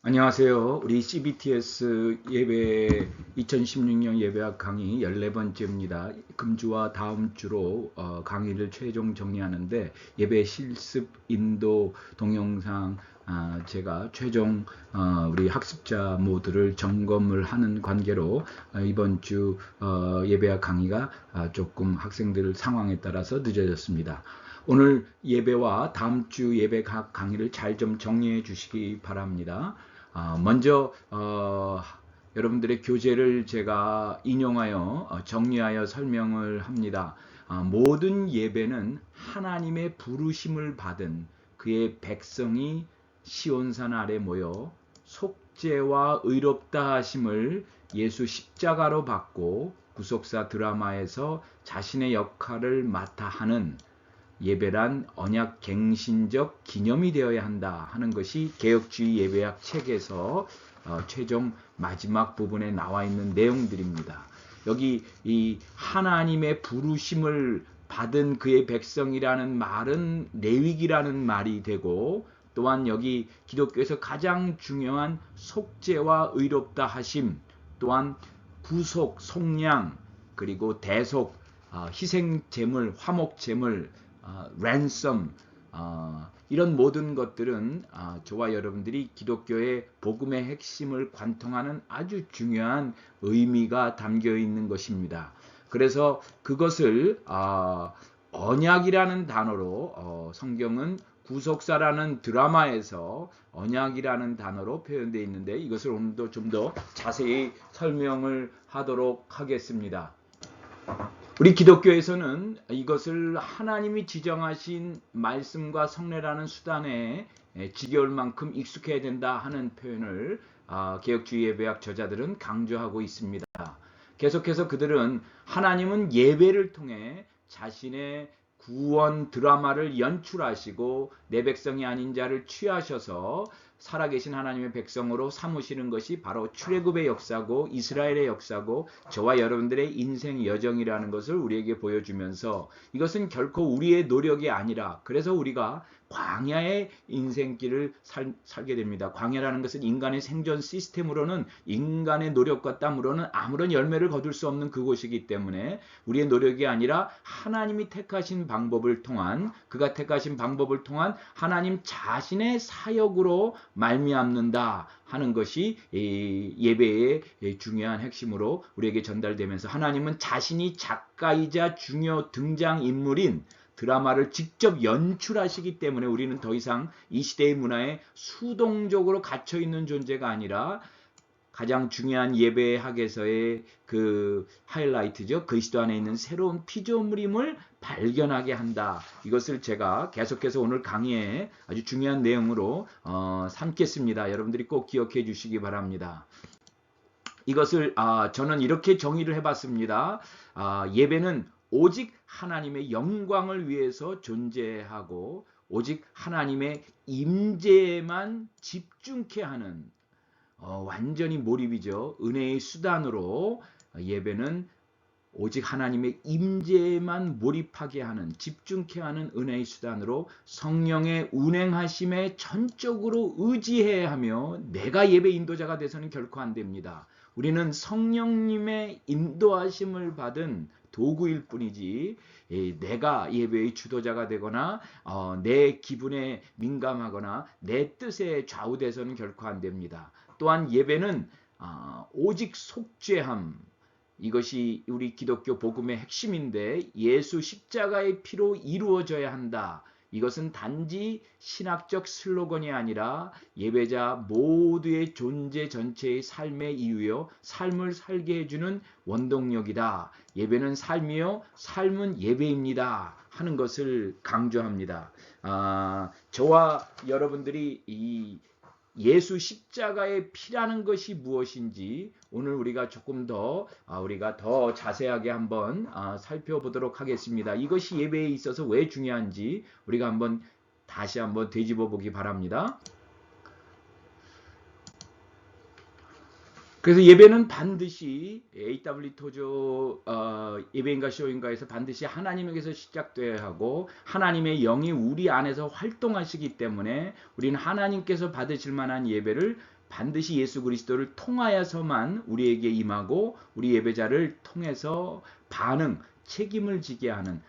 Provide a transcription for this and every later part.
안녕하세요. 우리 CBTS 예배 2016년 예배학 강의 14번째입니다. 금주와 다음 주로 강의를 최종 정리하는데 예배 실습 인도 동영상 제가 최종 우리 학습자 모두를 점검을 하는 관계로 이번 주 예배학 강의가 조금 학생들 상황에 따라서 늦어졌습니다. 오늘 예배와 다음 주 예배 각 강의를 잘 좀 정리해 주시기 바랍니다. 먼저 여러분들의 교재를 제가 인용하여 정리하여 설명을 합니다. 모든 예배는 하나님의 부르심을 받은 그의 백성이 시온산 아래 모여 속죄와 의롭다 하심을 예수 십자가로 받고 구속사 드라마에서 자신의 역할을 맡아 하는 예배란 언약 갱신적 기념이 되어야 한다 하는 것이 개혁주의 예배학 책에서 최종 마지막 부분에 나와 있는 내용들입니다. 여기 이 하나님의 부르심을 받은 그의 백성이라는 말은 레위기라는 말이 되고, 또한 여기 기독교에서 가장 중요한 속죄와 의롭다 하심, 또한 구속, 속량, 그리고 대속, 희생 제물, 화목 제물, 랜섬, 이런 모든 것들은 저와 여러분들이 기독교의 복음의 핵심을 관통하는 아주 중요한 의미가 담겨 있는 것입니다. 그래서 그것을 언약이라는 단어로 성경은 구속사라는 드라마에서 언약이라는 단어로 표현되어 있는데, 이것을 오늘도 좀 더 자세히 설명을 하도록 하겠습니다. 우리 기독교에서는 이것을 하나님이 지정하신 말씀과 성례라는 수단에 지겨울 만큼 익숙해야 된다 하는 표현을 개혁주의 예배학 저자들은 강조하고 있습니다. 계속해서 그들은 하나님은 예배를 통해 자신의 구원 드라마를 연출하시고 내 백성이 아닌 자를 취하셔서 살아계신 하나님의 백성으로 삼으시는 것이 바로 출애굽의 역사고 이스라엘의 역사고 저와 여러분들의 인생 여정이라는 것을 우리에게 보여주면서, 이것은 결코 우리의 노력이 아니라, 그래서 우리가 광야의 인생길을 살게 됩니다. 광야라는 것은 인간의 생존 시스템으로는, 인간의 노력과 땀으로는 아무런 열매를 거둘 수 없는 그곳이기 때문에 우리의 노력이 아니라 하나님이 택하신 방법을 통한, 그가 택하신 방법을 통한 하나님 자신의 사역으로 말미암는다 하는 것이 예배의 중요한 핵심으로 우리에게 전달되면서, 하나님은 자신이 작가이자 중요 등장인물인 드라마를 직접 연출하시기 때문에 우리는 더 이상 이 시대의 문화에 수동적으로 갇혀있는 존재가 아니라 가장 중요한 예배학에서의 그 하이라이트죠. 그리스도 안에 있는 새로운 피조물임을 발견하게 한다. 이것을 제가 계속해서 오늘 강의에 아주 중요한 내용으로 삼겠습니다. 여러분들이 꼭 기억해 주시기 바랍니다. 이것을 저는 이렇게 정의를 해봤습니다. 예배는 오직 하나님의 영광을 위해서 존재하고 오직 하나님의 임재에만 집중케 하는, 완전히 몰입이죠. 은혜의 수단으로 예배는 오직 하나님의 임재에만 몰입하게 하는, 집중케 하는 은혜의 수단으로 성령의 운행하심에 전적으로 의지해야 하며, 내가 예배 인도자가 돼서는 결코 안 됩니다. 우리는 성령님의 인도하심을 받은 도구일 뿐이지 내가 예배의 주도자가 되거나 내 기분에 민감하거나 내 뜻에 좌우돼서는 결코 안 됩니다. 또한 예배는 오직 속죄함, 이것이 우리 기독교 복음의 핵심인데, 예수 십자가의 피로 이루어져야 한다. 이것은 단지 신학적 슬로건이 아니라 예배자 모두의 존재 전체의 삶의 이유요, 삶을 살게 해주는 원동력이다. 예배는 삶이요, 삶은 예배입니다 하는 것을 강조합니다. 저와 여러분들이 이 예수 십자가의 피라는 것이 무엇인지 오늘 우리가 조금 더 우리가 더 자세하게 한번 살펴보도록 하겠습니다. 이것이 예배에 있어서 왜 중요한지 우리가 한번 다시 한번 되짚어 보기 바랍니다. 그래서 예배는 반드시 A.W. 토조 예배인가 쇼인가에서 반드시 하나님에게서 시작되어야 하고, 하나님의 영이 우리 안에서 활동하시기 때문에 우리는 하나님께서 받으실 만한 예배를 반드시 예수 그리스도를 통하여서만 우리에게 임하고 우리 예배자를 통해서 책임을 지게 하는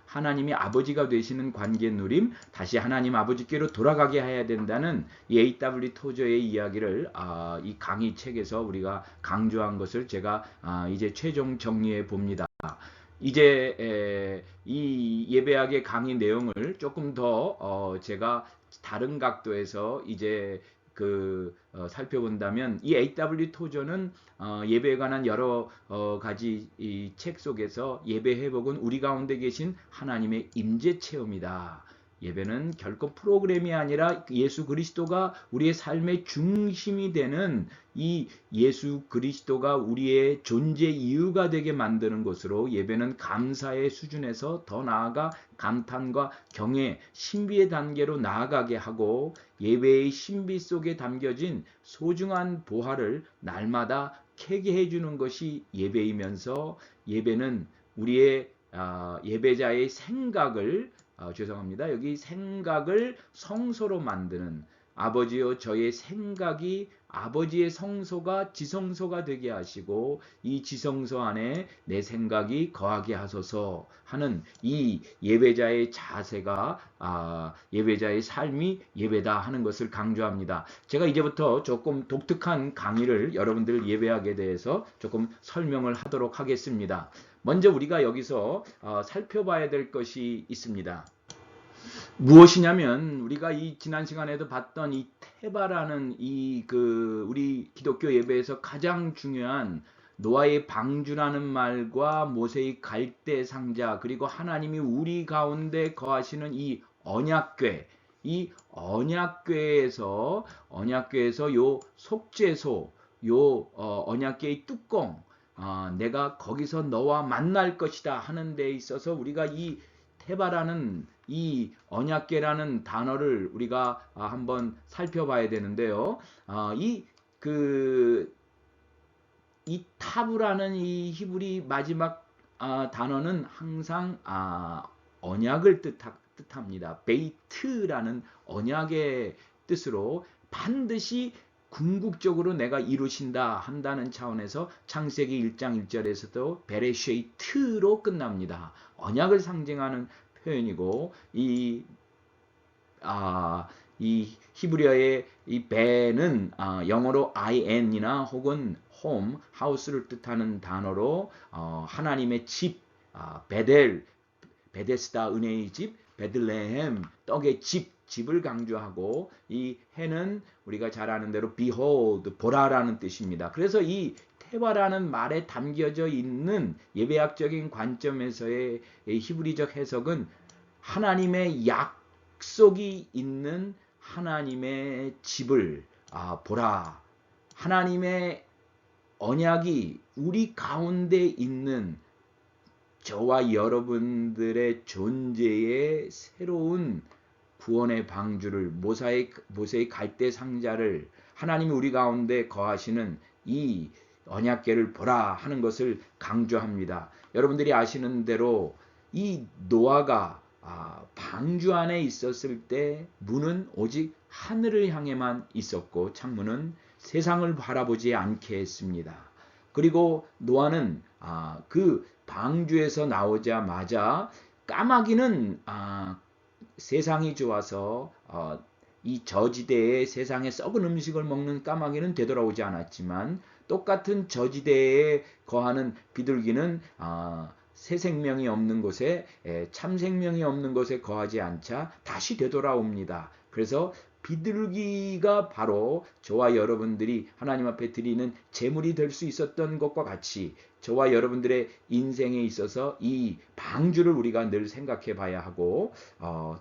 하나님이 아버지가 되시는 관계 누림, 다시 하나님 아버지께로 돌아가게 해야 된다는 이 A.W. 토저의 이야기를 이 강의 책에서 우리가 강조한 것을 제가 이제 최종 정리해 봅니다. 이제 이 예배학의 강의 내용을 조금 더 제가 다른 각도에서 이제 살펴본다면 이 A.W. 토저는 예배에 관한 여러 가지 이 책 속에서 예배 회복은 우리 가운데 계신 하나님의 임재 체험이다. 예배는 결코 프로그램이 아니라 예수 그리스도가 우리의 삶의 중심이 되는 이 예수 그리스도가 우리의 존재 이유가 되게 만드는 것으로 예배는 감사의 수준에서 더 나아가 감탄과 경외, 신비의 단계로 나아가게 하고 예배의 신비 속에 담겨진 소중한 보화를 날마다 캐게 해주는 것이 예배이면서 예배는 우리의 예배자의 생각을 여기 생각을 성소로 만드는 아버지여 저의 생각이 아버지의 성소가 지성소가 되게 하시고 이 지성소 안에 내 생각이 거하게 하소서 하는 이 예배자의 자세가 예배자의 삶이 예배다 하는 것을 강조합니다. 제가 이제부터 조금 독특한 강의를 여러분들 예배학에 대해서 조금 설명을 하도록 하겠습니다. 먼저 우리가 여기서 살펴봐야 될 것이 있습니다. 무엇이냐면 우리가 이 지난 시간에도 봤던 이 테바라는 우리 기독교 예배에서 가장 중요한 노아의 방주라는 말과 모세의 갈대 상자 그리고 하나님이 우리 가운데 거하시는 이 언약궤, 이 언약궤에서 요 속죄소, 요 언약궤의 뚜껑, 내가 거기서 너와 만날 것이다 하는 데 있어서 우리가 이 테바라는 이 언약궤라는 단어를 우리가 한번 살펴봐야 되는데요. 이 타브라는 이 히브리 마지막 단어는 항상 언약을 뜻합니다. 베이트라는 언약의 뜻으로 반드시 궁극적으로 내가 이루신다 한다는 차원에서 창세기 1장 1절에서도 베레쉐이트로 끝납니다. 언약을 상징하는 표현이고 이 히브리어의 이 베는 영어로 in이나 혹은 home, house를 뜻하는 단어로 하나님의 집, 베데스다 은혜의 집, 베들레헴 떡의 집을 강조하고 이 해는 우리가 잘 아는 대로 behold, 보라라는 뜻입니다. 그래서 이 테바라는 말에 담겨져 있는 예배학적인 관점에서의 히브리적 해석은 하나님의 약속이 있는 하나님의 집을 보라. 하나님의 언약이 우리 가운데 있는 저와 여러분들의 존재의 새로운 구원의 방주를 모세의 갈대 상자를 하나님이 우리 가운데 거하시는 이 언약궤를 보라 하는 것을 강조합니다. 여러분들이 아시는 대로 이 노아가 방주 안에 있었을 때 문은 오직 하늘을 향해만 있었고 창문은 세상을 바라보지 않게 했습니다. 그리고 노아는 그 방주에서 나오자마자 까마귀는 세상이 좋아서 이 저지대에 세상에 썩은 음식을 먹는 까마귀는 되돌아오지 않았지만 똑같은 저지대에 거하는 비둘기는 새 생명이 없는 곳에 참 생명이 없는 곳에 거하지 않자 다시 되돌아옵니다. 그래서 비둘기가 바로 저와 여러분들이 하나님 앞에 드리는 제물이 될 수 있었던 것과 같이 저와 여러분들의 인생에 있어서 이 방주를 우리가 늘 생각해 봐야 하고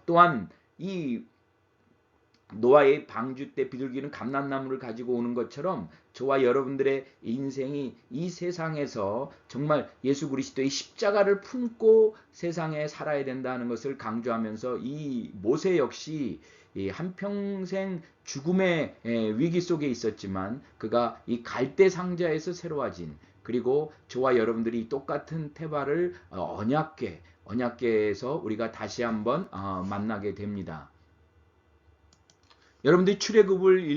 또한 이 노아의 방주 때 비둘기는 감람나무를 가지고 오는 것처럼 저와 여러분들의 인생이 이 세상에서 정말 예수 그리스도의 십자가를 품고 세상에 살아야 된다는 것을 강조하면서 이 모세 역시 한평생 죽음의 위기 속에 있었지만 그가 이 갈대 상자에서 새로워진 그리고 저와 여러분들이 똑같은 테바를 언약궤에서 우리가 다시 한번 만나게 됩니다. 여러분들이 출애굽을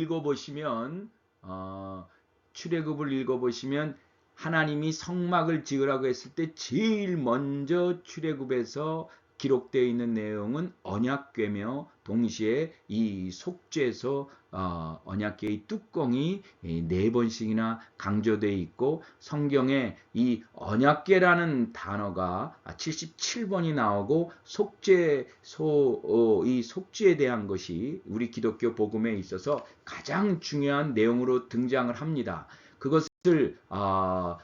읽어보시면 하나님이 성막을 지으라고 했을 때 제일 먼저 출애굽에서 기록되어 있는 내용은 언약궤며 동시에 이 속죄소 언약궤의 뚜껑이 4번씩이나 강조되어 있고 성경에 이 언약궤라는 단어가 77번이 나오고 속죄소 이 속죄에 대한 것이 우리 기독교 복음에 있어서 가장 중요한 내용으로 등장을 합니다. 그것을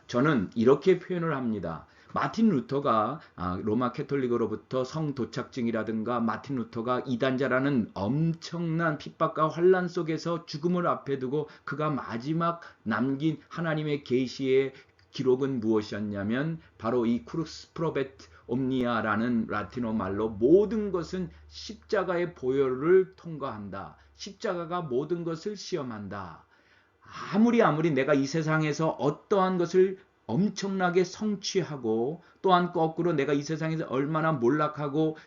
저는 이렇게 표현을 합니다. 마틴 루터가 로마 캐톨릭으로부터 성 도착증이라든가 마틴 루터가 이단자라는 엄청난 핍박과 환란 속에서 죽음을 앞에 두고 그가 마지막 남긴 하나님의 계시의 기록은 무엇이었냐면 바로 이 크루스 프로베트 옴니아라는 라틴어 말로 모든 것은 십자가의 보혈을 통과한다. 십자가가 모든 것을 시험한다. 아무리 내가 이 세상에서 어떠한 것을 엄청나게 성취하고 또한 거꾸로 내가 이 세상에서 얼마나 몰락하고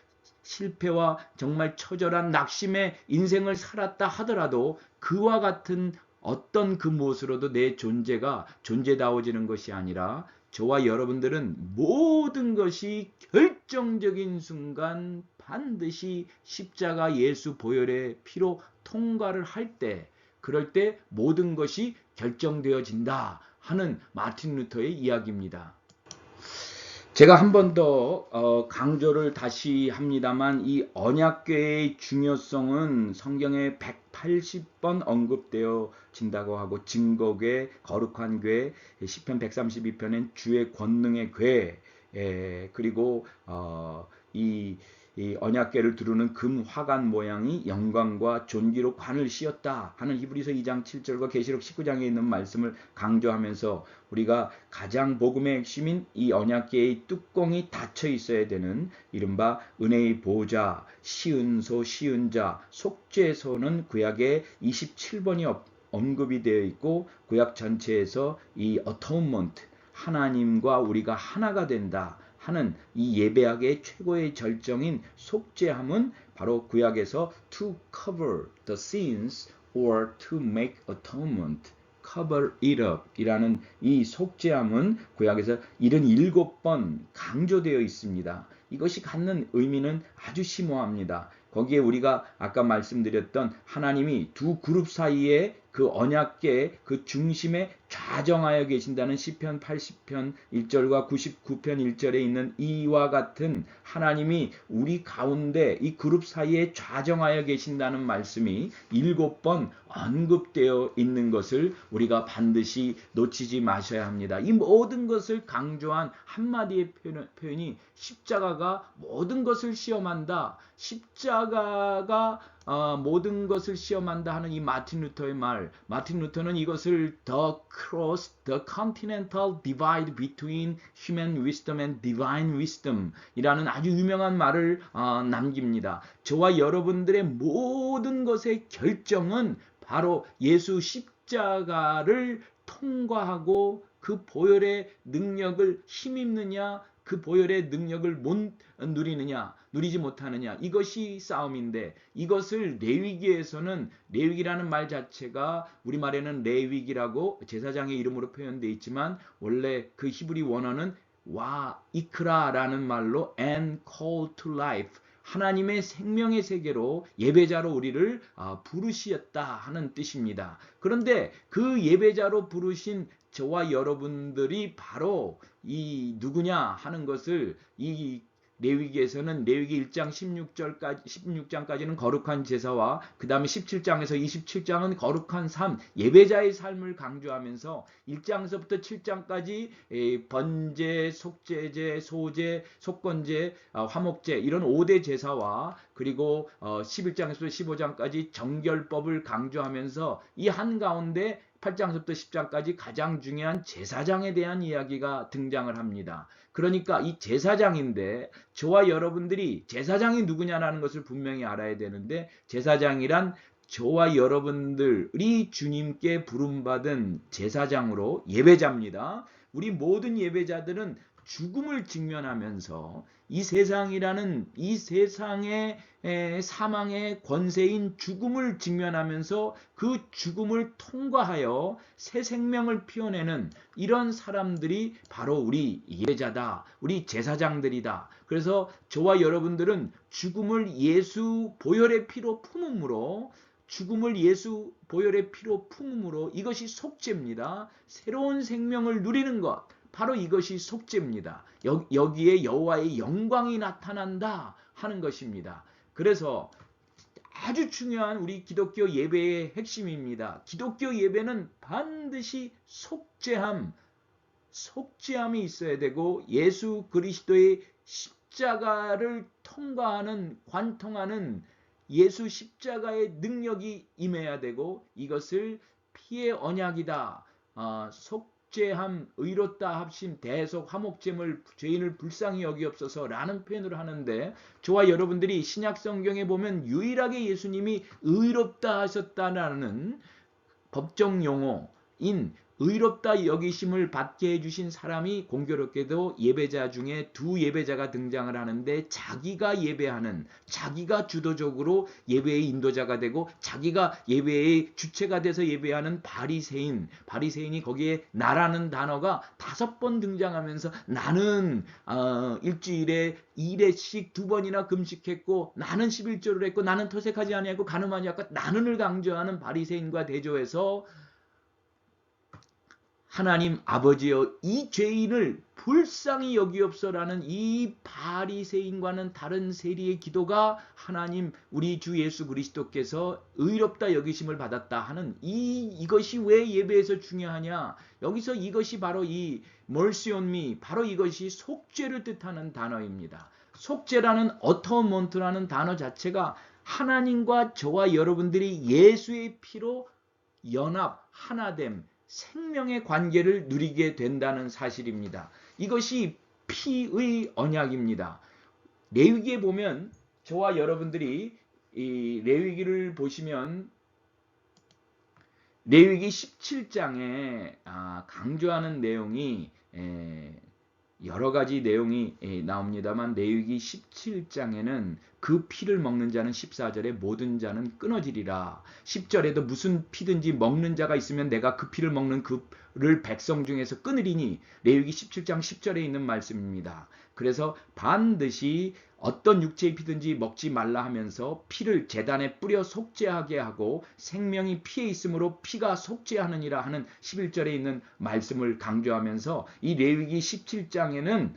실패와 정말 처절한 낙심의 인생을 살았다 하더라도 그와 같은 어떤 그 무엇으로도 내 존재가 존재다워지는 것이 아니라 저와 여러분들은 모든 것이 결정적인 순간 반드시 십자가 예수 보혈의 피로 통과를 할 때 그럴 때 모든 것이 결정되어진다 하는 마틴 루터의 이야기입니다. 제가 한 번 더 강조를 다시 합니다만 이 언약궤의 중요성은 성경에 180번 언급되어진다고 하고 증거궤, 거룩한 궤, 시편 132편엔 주의 권능의 궤, 그리고 이 언약궤를 두르는 금 화관 모양이 영광과 존귀로 관을 씌웠다 하는 히브리서 2장 7절과 계시록 19장에 있는 말씀을 강조하면서 우리가 가장 복음의 핵심인 이 언약궤의 뚜껑이 닫혀 있어야 되는 이른바 은혜의 보좌, 시은소, 시은자, 속죄소는 구약에 27번이 언급이 되어 있고 구약 전체에서 이 atonement, 하나님과 우리가 하나가 된다 하는 이 예배학의 최고의 절정인 속죄함은 바로 구약에서 to cover the sins or to make atonement, cover it up 이라는 이 속죄함은 구약에서 77번 강조되어 있습니다. 이것이 갖는 의미는 아주 심오합니다. 거기에 우리가 아까 말씀드렸던 하나님이 두 그룹 사이에 그 언약궤 그 중심에 좌정하여 계신다는 시편 80편 1절과 99편 1절에 있는 이와 같은 하나님이 우리 가운데 이 그룹 사이에 좌정하여 계신다는 말씀이 7번 언급되어 있는 것을 우리가 반드시 놓치지 마셔야 합니다. 이 모든 것을 강조한 한마디의 표현이 십자가가 모든 것을 시험한다. 십자가가 모든 것을 시험한다 하는 이 마틴 루터의 말. 마틴 루터는 이것을 the cross, the continental divide between human wisdom and divine wisdom 이라는 아주 유명한 말을 남깁니다. 저와 여러분들의 모든 것의 결정은 바로 예수 십자가를 통과하고 그 보혈의 능력을 힘입느냐 그 보혈의 능력을 못 누리느냐 누리지 못하느냐 이것이 싸움인데 이것을 레위기에서는 레위기라는 말 자체가 우리말에는 레위기라고 제사장의 이름으로 표현되어 있지만 원래 그 히브리 원어는 와 이크라라는 말로 and call to life 하나님의 생명의 세계로 예배자로 우리를 부르시었다 하는 뜻입니다. 그런데 그 예배자로 부르신 저와 여러분들이 바로 이 누구냐 하는 것을 이 레위기에서는 레위기 1장 16장까지는 거룩한 제사와 그 다음에 17장에서 27장은 거룩한 삶, 예배자의 삶을 강조하면서 1장서부터 7장까지 번제, 속죄제, 소제, 속건제, 화목제 이런 5대 제사와 그리고 11장에서 15장까지 정결법을 강조하면서 이 한가운데 8장부터 10장까지 가장 중요한 제사장에 대한 이야기가 등장을 합니다. 그러니까 이 제사장인데 저와 여러분들이 제사장이 누구냐라는 것을 분명히 알아야 되는데 제사장이란 저와 여러분들이 주님께 부름받은 제사장으로 예배자입니다. 우리 모든 예배자들은 죽음을 직면하면서 이 세상이라는 이 세상의 사망의 권세인 죽음을 직면하면서 그 죽음을 통과하여 새 생명을 피워내는 이런 사람들이 바로 우리 예배자다, 우리 제사장들이다. 그래서 저와 여러분들은 죽음을 예수 보혈의 피로 품음으로, 죽음을 예수 보혈의 피로 품음으로 이것이 속죄입니다. 새로운 생명을 누리는 것, 바로 이것이 속죄입니다. 여기에 여호와의 영광이 나타난다 하는 것입니다. 그래서 아주 중요한 우리 기독교 예배의 핵심입니다. 기독교 예배는 반드시 속죄함이 있어야 되고, 예수 그리스도의 십자가를 통과하는, 관통하는 예수 십자가의 능력이 임해야 되고, 이것을 피의 언약이다, 속죄함, 의롭다 합심, 대속, 화목제물, 죄인을 불쌍히 여기옵소서 라는 표현을 하는데, 저와 여러분들이 신약 성경에 보면 유일하게 예수님이 의롭다 하셨다라는 법정 용어인 의롭다 여기심을 받게 해주신 사람이 공교롭게도 예배자 중에 두 예배자가 등장을 하는데, 자기가 예배하는, 자기가 주도적으로 예배의 인도자가 되고 자기가 예배의 주체가 돼서 예배하는 바리새인이 거기에 나라는 단어가 5번 등장하면서, 나는 일주일에 2회씩 2번이나 금식했고, 나는 11조를 했고, 나는 토색하지 아니하고 간음하지 않고, 나는을 강조하는 바리새인과 대조해서 하나님 아버지여 이 죄인을 불쌍히 여기옵소라는 이 바리새인과는 다른 세리의 기도가 하나님 우리 주 예수 그리스도께서 의롭다 여기심을 받았다 하는 이것이 왜 예배에서 중요하냐? 여기서 이것이 바로 이 mercy on me, 바로 이것이 속죄를 뜻하는 단어입니다. 속죄라는 어터먼트라는 단어 자체가 하나님과 저와 여러분들이 예수의 피로 연합, 하나됨, 생명의 관계를 누리게 된다는 사실입니다. 이것이 피의 언약입니다. 레위기에 보면, 저와 여러분들이 이 레위기를 보시면 레위기 17장에 강조하는 내용이 여러 가지 내용이 나옵니다만, 레위기 17장에는 그 피를 먹는 자는 14절에 모든 자는 끊어지리라. 10절에도 무슨 피든지 먹는 자가 있으면 내가 그 피를 먹는 그를 백성 중에서 끊으리니, 레위기 17장 10절에 있는 말씀입니다. 그래서 반드시 어떤 육체의 피든지 먹지 말라 하면서 피를 제단에 뿌려 속죄하게 하고, 생명이 피에 있으므로 피가 속죄하느니라 하는 11절에 있는 말씀을 강조하면서, 이 레위기 17장에는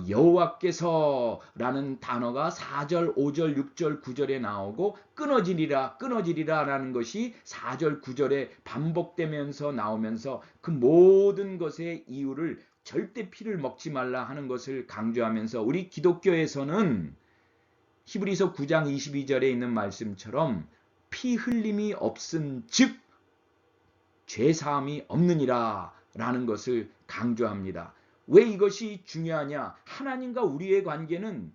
여호와께서라는 단어가 4절, 5절, 6절, 9절에 나오고, 끊어지리라 라는 것이 4절, 9절에 반복되면서 나오면서 그 모든 것의 이유를 절대 피를 먹지 말라 하는 것을 강조하면서, 우리 기독교에서는 히브리서 9장 22절에 있는 말씀처럼 피 흘림이 없은 즉 죄사함이 없느니라 라는 것을 강조합니다. 왜 이것이 중요하냐? 하나님과 우리의 관계는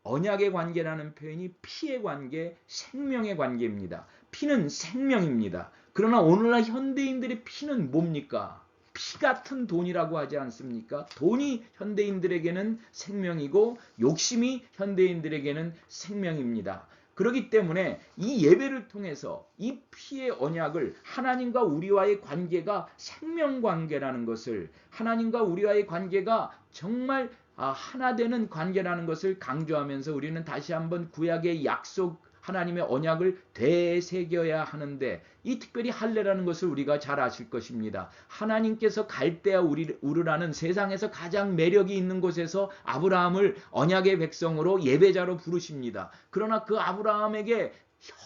언약의 관계라는 표현이 피의 관계, 생명의 관계입니다. 피는 생명입니다. 그러나 오늘날 현대인들의 피는 뭡니까? 피 같은 돈이라고 하지 않습니까? 돈이 현대인들에게는 생명이고 욕심이 현대인들에게는 생명입니다. 그렇기 때문에 이 예배를 통해서 이 피의 언약을, 하나님과 우리와의 관계가 생명관계라는 것을, 하나님과 우리와의 관계가 정말 하나 되는 관계라는 것을 강조하면서, 우리는 다시 한번 구약의 약속, 하나님의 언약을 되새겨야 하는데, 이 특별히 할례라는 것을 우리가 잘 아실 것입니다. 하나님께서 갈대아 우르라는 세상에서 가장 매력이 있는 곳에서 아브라함을 언약의 백성으로 예배자로 부르십니다. 그러나 그 아브라함에게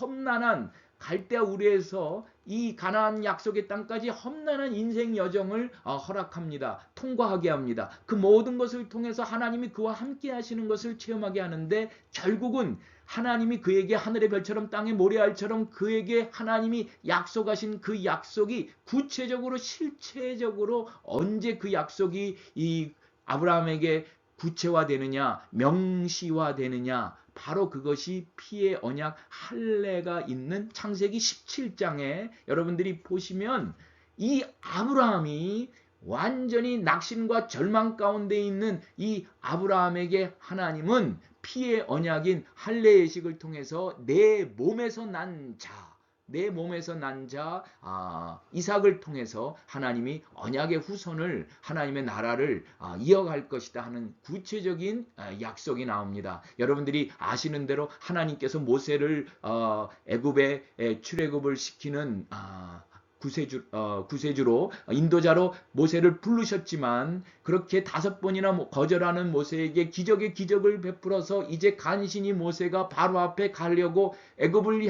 험난한 갈대아 우르에서 이 가나안 약속의 땅까지 험난한 인생 여정을 허락합니다. 통과하게 합니다. 그 모든 것을 통해서 하나님이 그와 함께 하시는 것을 체험하게 하는데, 결국은 하나님이 그에게 하늘의 별처럼 땅의 모래알처럼 그에게 하나님이 약속하신 그 약속이 구체적으로 실체적으로 언제 그 약속이 이 아브라함에게 구체화되느냐, 명시화되느냐, 바로 그것이 피의 언약 할례가 있는 창세기 17장에 여러분들이 보시면, 이 아브라함이 완전히 낙심과 절망 가운데 있는 이 아브라함에게 하나님은 피의 언약인 할례 예식을 통해서 내 몸에서 난 자, 이삭을 통해서 하나님이 언약의 후손을 하나님의 나라를 이어갈 것이다 하는 구체적인 약속이 나옵니다. 여러분들이 아시는 대로 하나님께서 모세를 애굽에 출애굽을 시키는 구세주로 인도자로 모세를 부르셨지만 그렇게 5번이나 거절하는 모세에게 기적의 기적을 베풀어서 이제 간신히 모세가 바로 앞에 가려고 애굽을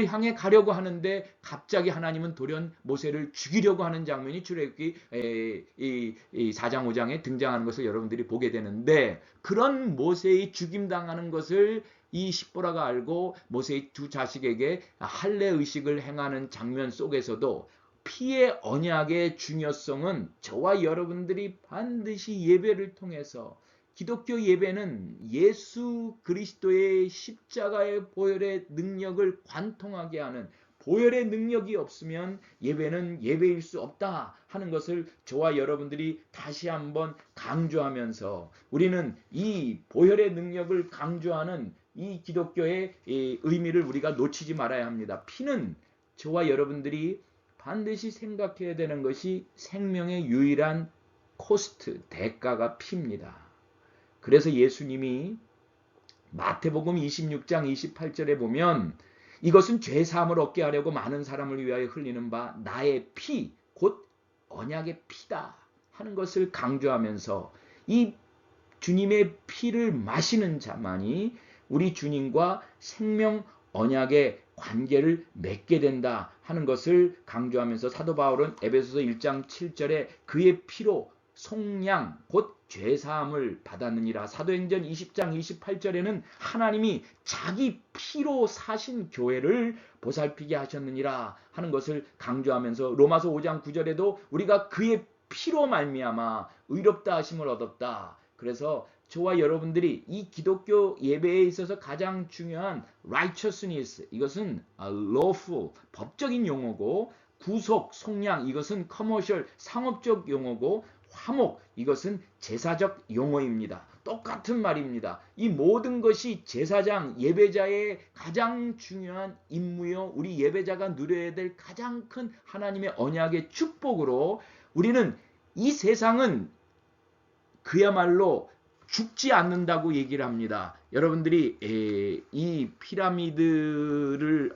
향해 가려고 하는데 갑자기 하나님은 돌연 모세를 죽이려고 하는 장면이 출애굽기 4장 5장에 등장하는 것을 여러분들이 보게 되는데, 그런 모세의 죽임당하는 것을 이 십보라가 알고 모세의 두 자식에게 할례 의식을 행하는 장면 속에서도 피의 언약의 중요성은 저와 여러분들이 반드시 예배를 통해서, 기독교 예배는 예수 그리스도의 십자가의 보혈의 능력을 관통하게 하는, 보혈의 능력이 없으면 예배는 예배일 수 없다 하는 것을 저와 여러분들이 다시 한번 강조하면서, 우리는 이 보혈의 능력을 강조하는 이 기독교의 의미를 우리가 놓치지 말아야 합니다. 피는 저와 여러분들이 반드시 생각해야 되는 것이 생명의 유일한 코스트, 대가가 피입니다. 그래서 예수님이 마태복음 26장 28절에 보면 이것은 죄사함을 얻게 하려고 많은 사람을 위하여 흘리는 바 나의 피, 곧 언약의 피다 하는 것을 강조하면서, 이 주님의 피를 마시는 자만이 우리 주님과 생명 언약의 관계를 맺게 된다 하는 것을 강조하면서, 사도 바울은 에베소서 1장 7절에 그의 피로 속량 곧 죄사함을 받았느니라, 사도행전 20장 28절에는 하나님이 자기 피로 사신 교회를 보살피게 하셨느니라 하는 것을 강조하면서, 로마서 5장 9절에도 우리가 그의 피로 말미암아 의롭다 하심을 얻었다. 그래서 저와 여러분들이 이 기독교 예배에 있어서 가장 중요한 righteousness, 이것은 lawful, 법적인 용어고, 구속, 속량, 이것은 commercial, 상업적 용어고, 화목, 이것은 제사적 용어입니다. 똑같은 말입니다. 이 모든 것이 제사장, 예배자의 가장 중요한 임무요, 우리 예배자가 누려야 될 가장 큰 하나님의 언약의 축복으로, 우리는 이 세상은 그야말로 죽지 않는다고 얘기를 합니다. 여러분들이 이 피라미드를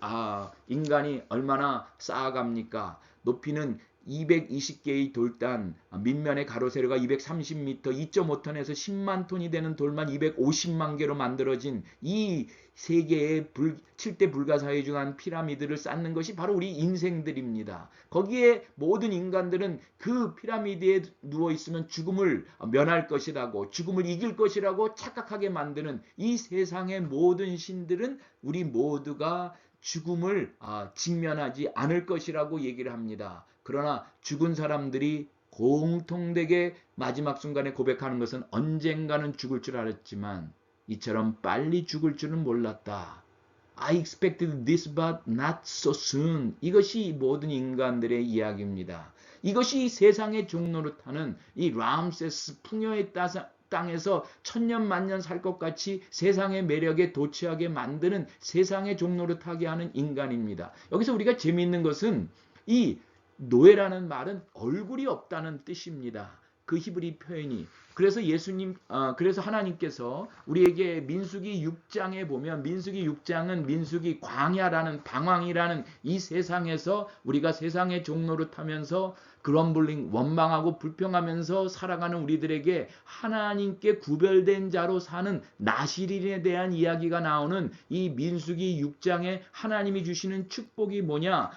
인간이 얼마나 쌓아갑니까? 높이는 220개의 돌단, 밑면의 가로 세로가 230m, 2.5톤에서 10만 톤이 되는 돌만 250만 개로 만들어진 이 세계의 7대 불가사의 중 한 피라미드를 쌓는 것이 바로 우리 인생들입니다. 거기에 모든 인간들은 그 피라미드에 누워있으면 죽음을 면할 것이라고, 죽음을 이길 것이라고 착각하게 만드는 이 세상의 모든 신들은 우리 모두가 죽음을 직면하지 않을 것이라고 얘기를 합니다. 그러나 죽은 사람들이 공통되게 마지막 순간에 고백하는 것은 언젠가는 죽을 줄 알았지만 이처럼 빨리 죽을 줄은 몰랐다. I expected this but not so soon. 이것이 모든 인간들의 이야기입니다. 이것이 세상의 종노릇하는 이 람세스 풍요의 땅에서 천년 만년 살 것 같이 세상의 매력에 도취하게 만드는, 세상의 종노릇하게 하는 인간입니다. 여기서 우리가 재미있는 것은 이 노예라는 말은 얼굴이 없다는 뜻입니다. 그 히브리 표현이. 그래서 하나님께서 우리에게 민수기 6장에 보면, 민수기 6장은 민수기 광야라는, 방황이라는 이 세상에서 우리가 세상의 종노릇하면서 그럼블링, 원망하고 불평하면서 살아가는 우리들에게 하나님께 구별된 자로 사는 나시린에 대한 이야기가 나오는 이 민수기 6장에 하나님이 주시는 축복이 뭐냐?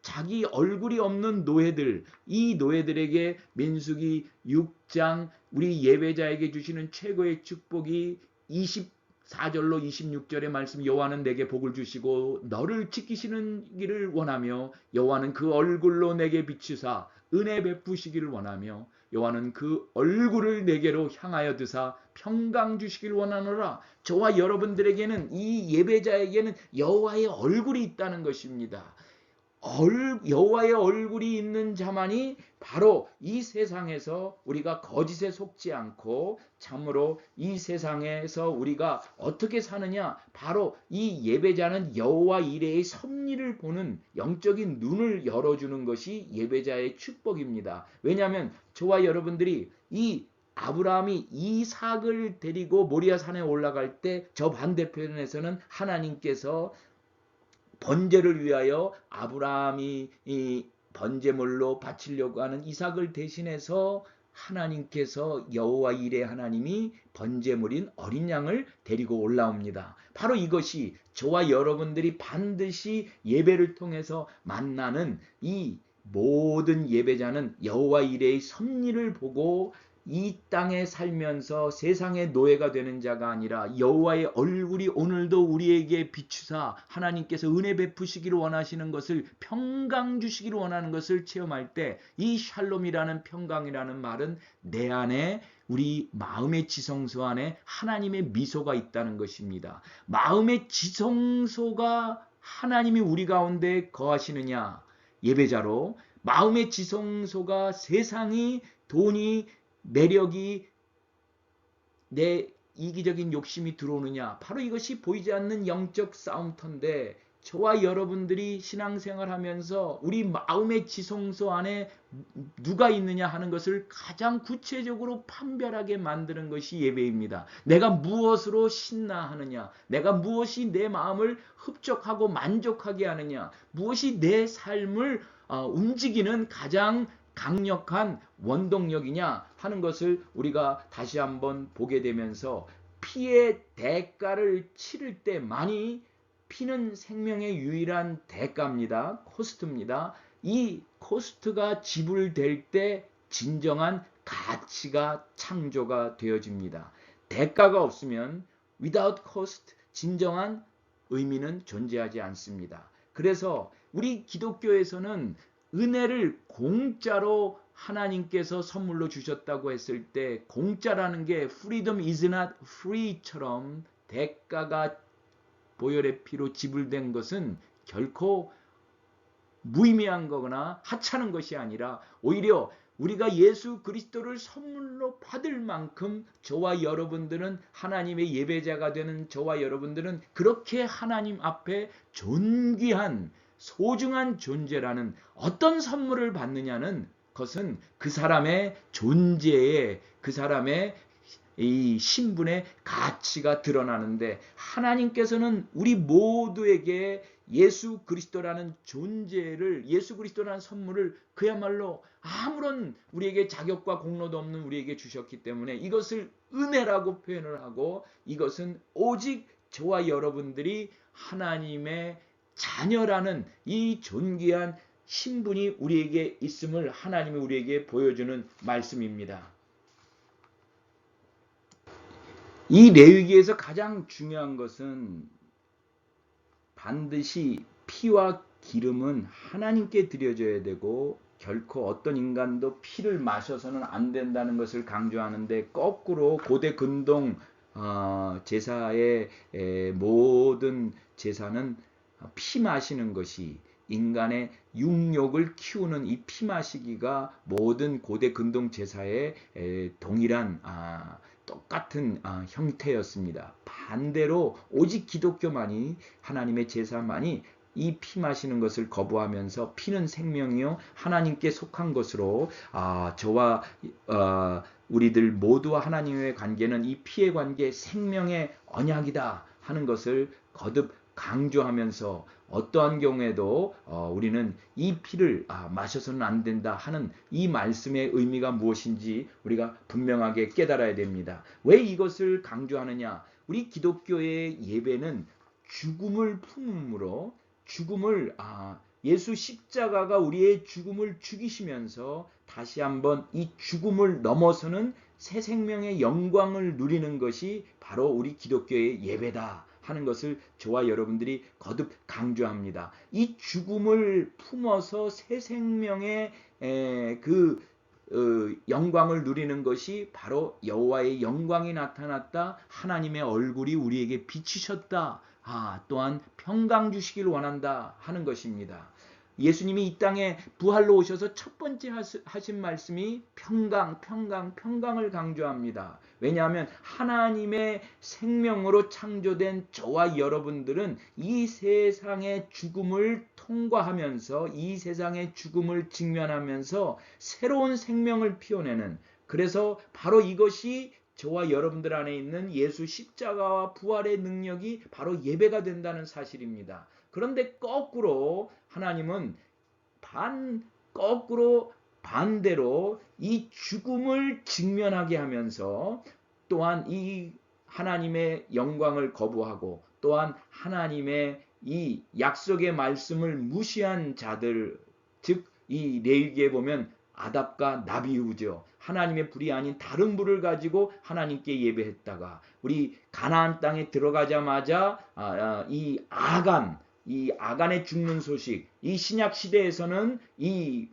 자기 얼굴이 없는 노예들, 이 노예들에게 민수기 6장 우리 예배자에게 주시는 최고의 축복이 24절로 26절의 말씀, 여호와는 내게 복을 주시고 너를 지키시기를 원하며 여호와는 그 얼굴로 내게 비추사 은혜 베푸시기를 원하며 여호와는 그 얼굴을 내게로 향하여 드사 평강 주시기를 원하노라. 저와 여러분들에게는, 이 예배자에게는 여호와의 얼굴이 있다는 것입니다. 여호와의 얼굴이 있는 자만이 바로 이 세상에서 우리가 거짓에 속지 않고 참으로 이 세상에서 우리가 어떻게 사느냐, 바로 이 예배자는 여호와 이레의 섭리를 보는 영적인 눈을 열어주는 것이 예배자의 축복입니다. 왜냐하면 저와 여러분들이 이 아브라함이 이삭을 데리고 모리아 산에 올라갈 때 저 반대편에서는 하나님께서 번제를 위하여 아브라함이 이 번제물로 바치려고 하는 이삭을 대신해서 하나님께서 여호와 이레 하나님이 번제물인 어린 양을 데리고 올라옵니다. 바로 이것이 저와 여러분들이 반드시 예배를 통해서 만나는 이 모든 예배자는 여호와 이레의 섭리를 보고 이 땅에 살면서 세상의 노예가 되는 자가 아니라 여호와의 얼굴이 오늘도 우리에게 비추사 하나님께서 은혜 베푸시기를 원하시는 것을, 평강 주시기를 원하는 것을 체험할 때 이 샬롬이라는 평강이라는 말은 내 안에, 우리 마음의 지성소 안에 하나님의 미소가 있다는 것입니다. 마음의 지성소가 하나님이 우리 가운데 거하시느냐, 예배자로 마음의 지성소가 세상이, 돈이, 매력이, 내 이기적인 욕심이 들어오느냐, 바로 이것이 보이지 않는 영적 싸움터인데, 저와 여러분들이 신앙생활하면서 우리 마음의 지성소 안에 누가 있느냐 하는 것을 가장 구체적으로 판별하게 만드는 것이 예배입니다. 내가 무엇으로 신나하느냐, 내가 무엇이 내 마음을 흡족하고 만족하게 하느냐, 무엇이 내 삶을 움직이는 가장 강력한 원동력이냐 하는 것을 우리가 다시 한번 보게 되면서, 피의 대가를 치를 때만이, 피는 생명의 유일한 대가입니다. 코스트입니다. 이 코스트가 지불될 때 진정한 가치가 창조가 되어집니다. 대가가 없으면 without cost, 진정한 의미는 존재하지 않습니다. 그래서 우리 기독교에서는 은혜를 공짜로 하나님께서 선물로 주셨다고 했을 때, 공짜라는 게 freedom is not free처럼 대가가 보혈의 피로 지불된 것은 결코 무의미한 거거나 하찮은 것이 아니라, 오히려 우리가 예수 그리스도를 선물로 받을 만큼 저와 여러분들은, 하나님의 예배자가 되는 저와 여러분들은 그렇게 하나님 앞에 존귀한 소중한 존재라는, 어떤 선물을 받느냐는 것은 그 사람의 존재에, 그 사람의 이 신분의 가치가 드러나는데, 하나님께서는 우리 모두에게 예수 그리스도라는 존재를, 예수 그리스도라는 선물을 그야말로 아무런 우리에게 자격과 공로도 없는 우리에게 주셨기 때문에 이것을 은혜라고 표현을 하고, 이것은 오직 저와 여러분들이 하나님의 자녀라는 이 존귀한 신분이 우리에게 있음을 하나님이 우리에게 보여주는 말씀입니다. 이 레위기에서 가장 중요한 것은, 반드시 피와 기름은 하나님께 드려져야 되고 결코 어떤 인간도 피를 마셔서는 안 된다는 것을 강조하는데, 거꾸로 고대 근동 제사의 모든 제사는 피 마시는 것이, 인간의 육욕을 키우는 이 피 마시기가 모든 고대 근동 제사의 동일한 똑같은 형태였습니다. 반대로 오직 기독교만이, 하나님의 제사만이 이 피 마시는 것을 거부하면서, 피는 생명이요 하나님께 속한 것으로, 저와 우리들 모두와 하나님의 관계는 이 피의 관계, 생명의 언약이다 하는 것을 거듭 강조하면서, 어떠한 경우에도 우리는 이 피를 마셔서는 안 된다 하는 이 말씀의 의미가 무엇인지 우리가 분명하게 깨달아야 됩니다. 왜 이것을 강조하느냐? 우리 기독교의 예배는 죽음을 품음으로, 죽음을 예수 십자가가 우리의 죽음을 죽이시면서 다시 한번 이 죽음을 넘어서는 새 생명의 영광을 누리는 것이 바로 우리 기독교의 예배다 하는 것을 저와 여러분들이 거듭 강조합니다. 이 죽음을 품어서 새 생명의 영광을 누리는 것이 바로 여호와의 영광이 나타났다, 하나님의 얼굴이 우리에게 비치셨다, 또한 평강 주시길 원한다 하는 것입니다. 예수님이 이 땅에 부활로 오셔서 첫 번째 하신 말씀이 평강을 강조합니다. 왜냐하면 하나님의 생명으로 창조된 저와 여러분들은 이 세상의 죽음을 통과하면서 이 세상의 죽음을 직면하면서 새로운 생명을 피워내는, 그래서 바로 이것이 저와 여러분들 안에 있는 예수 십자가와 부활의 능력이 바로 예배가 된다는 사실입니다. 그런데 거꾸로 하나님은 거꾸로 반대로 이 죽음을 직면하게 하면서 또한 이 하나님의 영광을 거부하고 또한 하나님의 이 약속의 말씀을 무시한 자들, 즉 이 레위기에 보면 아답과 나비우죠. 하나님의 불이 아닌 다른 불을 가지고 하나님께 예배했다가 우리 가나안 땅에 들어가자마자 이 아간의 죽는 소식, 이 신약 시대에서는 이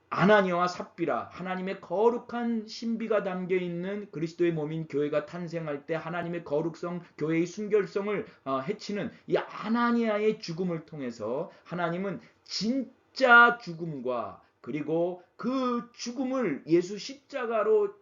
아나니아와 삽비라, 하나님의 거룩한 신비가 담겨 있는 그리스도의 몸인 교회가 탄생할 때 하나님의 거룩성, 교회의 순결성을 해치는 이 아나니아의 죽음을 통해서 하나님은 진짜 죽음과 그리고 그 죽음을 예수 십자가로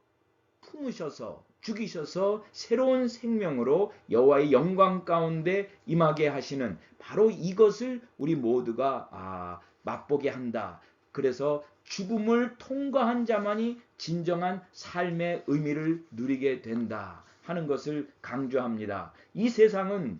품으셔서 죽이셔서 새로운 생명으로 여호와의 영광 가운데 임하게 하시는, 바로 이것을 우리 모두가 맛보게 한다. 그래서 죽음을 통과한 자만이 진정한 삶의 의미를 누리게 된다 하는 것을 강조합니다. 이 세상은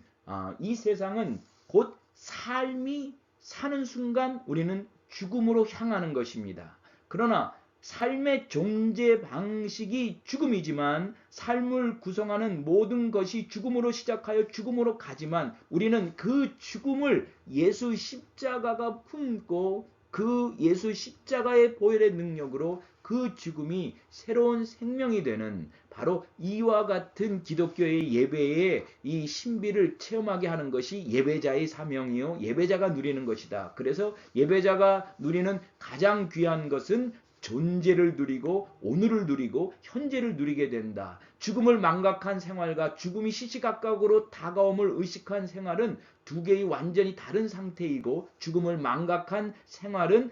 곧 삶이 사는 순간 우리는 죽음으로 향하는 것입니다. 그러나 삶의 존재 방식이 죽음이지만 삶을 구성하는 모든 것이 죽음으로 시작하여 죽음으로 가지만 우리는 그 죽음을 예수 십자가가 품고 그 예수 십자가의 보혈의 능력으로 그 죽음이 새로운 생명이 되는, 바로 이와 같은 기독교의 예배의 이 신비를 체험하게 하는 것이 예배자의 사명이요 예배자가 누리는 것이다. 그래서 예배자가 누리는 가장 귀한 것은 존재를 누리고 오늘을 누리고 현재를 누리게 된다. 죽음을 망각한 생활과 죽음이 시시각각으로 다가옴을 의식한 생활은 두 개의 완전히 다른 상태이고, 죽음을 망각한 생활은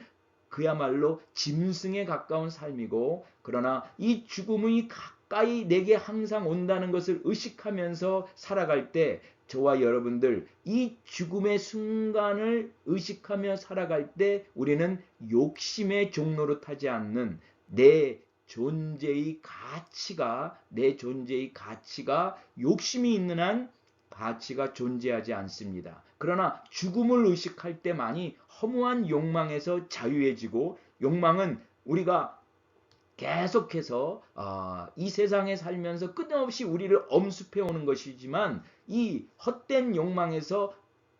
그야말로 짐승에 가까운 삶이고, 그러나 이 죽음이 가까이 내게 항상 온다는 것을 의식하면서 살아갈 때 저와 여러분들 이 죽음의 순간을 의식하며 살아갈 때 우리는 욕심의 종로로 타지 않는 내 존재의 가치가 욕심이 있는 한 가치가 존재하지 않습니다. 그러나 죽음을 의식할 때만이 허무한 욕망에서 자유해지고, 욕망은 우리가 계속해서 이 세상에 살면서 끊임없이 우리를 엄습해 오는 것이지만 이 헛된 욕망에서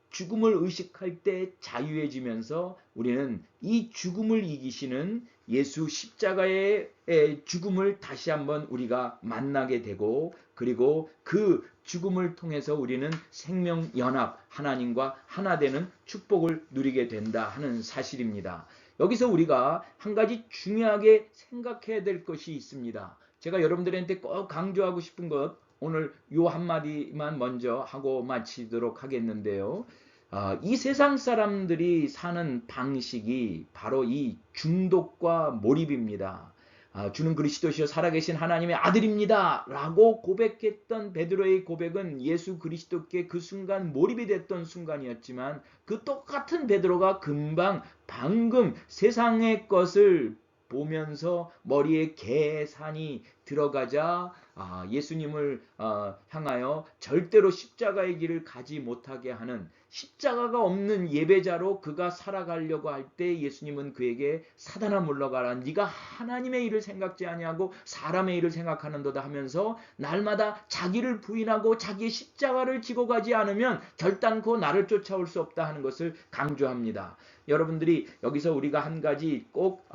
죽음을 의식할 때 자유해지면서 우리는 이 죽음을 이기시는 예수 십자가의 죽음을 다시 한번 우리가 만나게 되고, 그리고 그 죽음을 통해서 우리는 생명 연합, 하나님과 하나 되는 축복을 누리게 된다 하는 사실입니다. 여기서 우리가 한 가지 중요하게 생각해야 될 것이 있습니다. 제가 여러분들한테 꼭 강조하고 싶은 것, 오늘 요 한마디만 먼저 하고 마치도록 하겠는데요. 이 세상 사람들이 사는 방식이 바로 이 중독과 몰입입니다. 주는 그리스도시요 살아계신 하나님의 아들입니다 라고 고백했던 베드로의 고백은 예수 그리스도께 그 순간 몰입이 됐던 순간이었지만, 그 똑같은 베드로가 방금 세상의 것을 보면서 머리에 계산이 들어가자 예수님을 향하여 절대로 십자가의 길을 가지 못하게 하는, 십자가가 없는 예배자로 그가 살아가려고 할 때 예수님은 그에게 사단아 물러가라, 네가 하나님의 일을 생각지 아니하고 사람의 일을 생각하는도다 하면서 날마다 자기를 부인하고 자기의 십자가를 지고 가지 않으면 결단코 나를 쫓아올 수 없다 하는 것을 강조합니다. 여러분들이 여기서 우리가 한 가지 꼭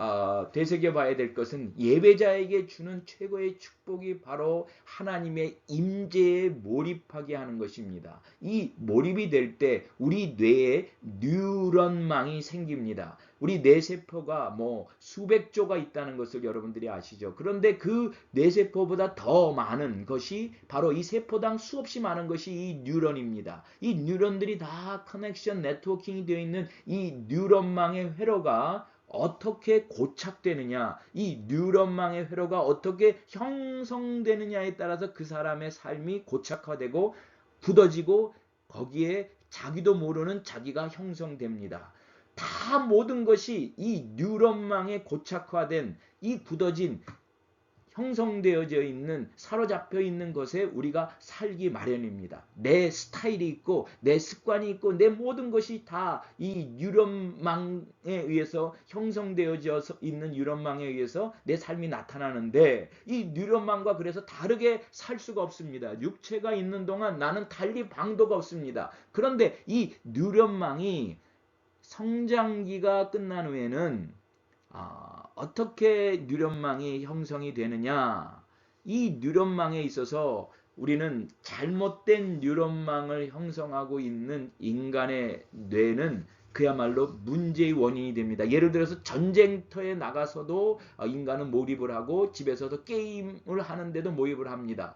되새겨 봐야 될 것은 예배자에게 주는 최고의 최고의 축복이 바로 하나님의 임재에 몰입하게 하는 것입니다. 이 몰입이 될 때 우리 뇌에 뉴런망이 생깁니다. 우리 뇌세포가 뭐 수백 조가 있다는 것을 여러분들이 아시죠? 그런데 그 뇌세포보다 더 많은 것이 바로 이 세포당 수없이 많은 것이 이 뉴런입니다. 이 뉴런들이 다 커넥션 네트워킹이 되어 있는 이 뉴런망의 회로가 어떻게 고착되느냐, 이 뉴런망의 회로가 어떻게 형성되느냐에 따라서 그 사람의 삶이 고착화되고 굳어지고 거기에 자기도 모르는 자기가 형성됩니다. 다 모든 것이 이 뉴런망에 고착화된 이 굳어진 형성되어져 있는 사로잡혀 있는 것에 우리가 살기 마련입니다. 내 스타일이 있고 내 습관이 있고 내 모든 것이 다 이 뉴런망에 의해서 형성되어져 있는 뉴런망에 의해서 내 삶이 나타나는데 이 뉴런망과 그래서 다르게 살 수가 없습니다. 육체가 있는 동안 나는 달리 방도가 없습니다. 그런데 이 뉴런망이 성장기가 끝난 후에는 어떻게 뉴런망이 형성이 되느냐? 이 뉴런망에 있어서 우리는 잘못된 뉴런망을 형성하고 있는 인간의 뇌는 그야말로 문제의 원인이 됩니다. 예를 들어서 전쟁터에 나가서도 인간은 몰입을 하고 집에서도 게임을 하는데도 몰입을 합니다.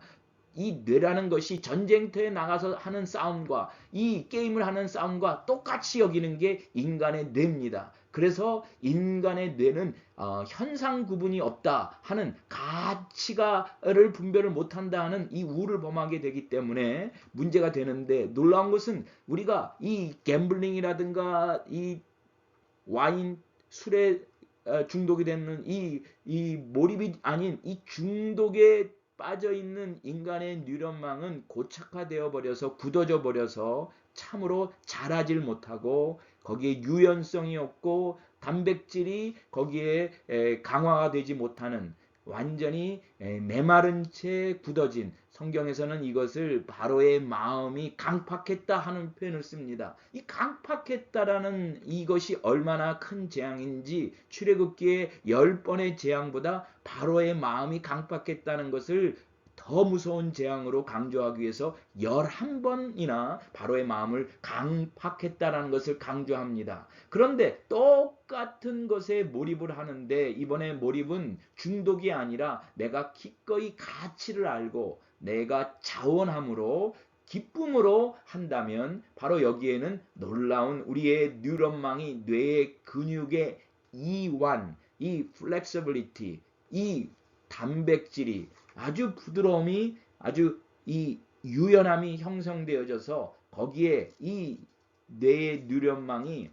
이 뇌라는 것이 전쟁터에 나가서 하는 싸움과 이 게임을 하는 싸움과 똑같이 여기는 게 인간의 뇌입니다. 그래서 인간의 뇌는 현상 구분이 없다 하는 가치가를 분별을 못한다 하는 이 우를 범하게 되기 때문에 문제가 되는데 놀라운 것은 우리가 이 갬블링이라든가 이 와인, 술에 중독이 되는 이 몰입이 아닌 이 중독에 빠져있는 인간의 뉴런망은 고착화되어 버려서 굳어져 버려서 참으로 자라질 못하고 거기에 유연성이 없고 단백질이 거기에 강화가 되지 못하는 완전히 메마른 채 굳어진, 성경에서는 이것을 바로의 마음이 강팍했다 하는 표현을 씁니다. 이 강팍했다라는 이것이 얼마나 큰 재앙인지 출애굽기의 10번의 재앙보다 바로의 마음이 강팍했다는 것을 더 무서운 재앙으로 강조하기 위해서 11번이나 바로의 마음을 강팍했다라는 것을 강조합니다. 그런데 똑같은 것에 몰입을 하는데 이번에 몰입은 중독이 아니라 내가 기꺼이 가치를 알고 내가 자원함으로 기쁨으로 한다면 바로 여기에는 놀라운 우리의 뉴런망이 뇌의 근육의 이완, 이 플렉서빌리티, 이 단백질이 아주 부드러움이 아주 이 유연함이 형성되어져서 거기에 이 뇌의 뉴런망이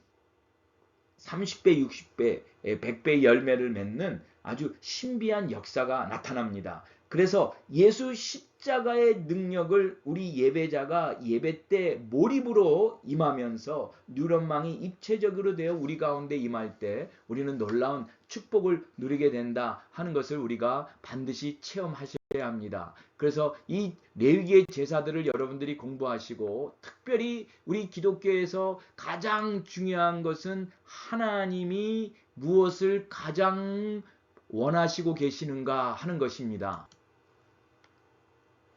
30배, 60배, 100배 열매를 맺는 아주 신비한 역사가 나타납니다. 그래서 예수 십자가의 능력을 우리 예배자가 예배 때 몰입으로 임하면서 뉴런망이 입체적으로 되어 우리 가운데 임할 때 우리는 놀라운 축복을 누리게 된다 하는 것을 우리가 반드시 체험하셔야 합니다. 그래서 이 레위기의 제사들을 여러분들이 공부하시고 특별히 우리 기독교에서 가장 중요한 것은 하나님이 무엇을 가장 원하시고 계시는가 하는 것입니다.